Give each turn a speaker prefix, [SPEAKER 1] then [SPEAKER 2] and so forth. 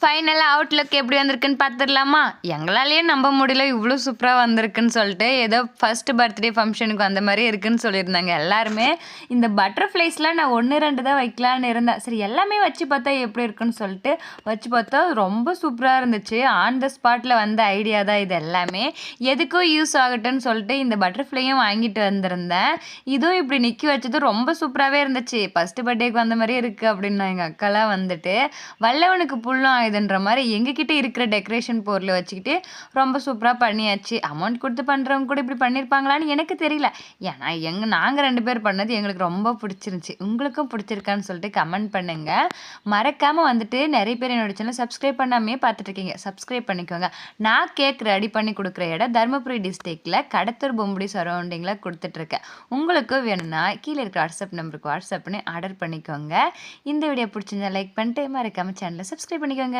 [SPEAKER 1] ஃபைனலா அவுட்லுக் எப்படி வந்திருக்குன்னு பார்த்துடலாமா? எங்களாலேயே நம்ப முடியல இவ்ளோ சூப்பரா வந்திருக்குன்னு சொல்லிட்டு. ஏதோ ஃபர்ஸ்ட் பர்த்டே ஃபங்ஷனுக்கு வந்த மாரி இருக்குன்னு சொல்லியிருந்தாங்க எல்லாருமே. இந்த பட்டர்ஃப்ளைஸ்லாம் நான் 1, 2 தான் வைக்கலான்னு இருந்தேன். சரி எல்லாமே வச்சு பார்த்தா எப்படி இருக்குன்னு சொல்லிட்டு வச்சு பார்த்தா ரொம்ப சூப்பரா இருந்துச்சு. ஆன் த ஸ்பாட்ல வந்த ஐடியா தான் இது எல்லாமே. எதுக்கோ யூஸ் ஆகட்டும்ன்னு சொல்லிட்டு இந்த பட்டர்ஃப்ளையும் வாங்கிட்டு வந்திருந்தேன். இதுவும் இப்படி நிக்க வச்சது ரொம்ப சூப்பராவே இருந்துச்சு. ஃபர்ஸ்ட் பர்த்டேக்கு வந்த மாரியே இருக்கு அப்படின்னா எங்க அக்காலாம் வந்துட்டு. வல்லவனுக்கு புல்லும் ஆயுதுன்ற மாரி எங்ககிட்ட இருக்கிற டெக்கரேஷன் பொருள வச்சுக்கிட்டு ரொம்ப சூப்பரா பண்ணியாச்சு. அமௌண்ட் குடுத்து பண்றவங்க கூட இப்படி பண்ணியிருப்பாங்களான்னு எனக்கு தெரியல. ஏன்னா நாங்க 2 பேர் பண்ணது எங்களுக்கு ரொம்ப பிடிச்சிருந்துச்சு. உங்களுக்கும் பிடிச்சிருக்கான்னு சொல்லிட்டு கமெண்ட் பண்ணுங்க. மறக்காம வந்துட்டு நெறைய பேர் என்னோட சேனல் சப்ஸ்கிரைப் பண்ணாமயே பார்த்துட்டு இருக்கீங்க. சப்ஸ்கிரைப் பண்ணிக்கோங்க. நான் கேக் ரெடி பண்ணி குடுக்குற இடம் தர்மபுரி டிஸ்ட்ரிக்ட்ல கடத்தூர் பொம்புடி சரவுண்டிங்ல குடுத்துட்டுருக்கேன். உங்களுக்கு வேணும்னா கீழ இருக்கிற வாட்ஸ்அப் நம்பருக்கு வாட்ஸ்அப் பண்ணி ஆர்டர் பண்ணிக்கோங்க. இந்த வீடியோ பிடிச்சிருந்தா லைக் பண்ணிட்டு மறக்காம சேனல சப்ஸ்கிரைப் பண்ணிக்கோங்க.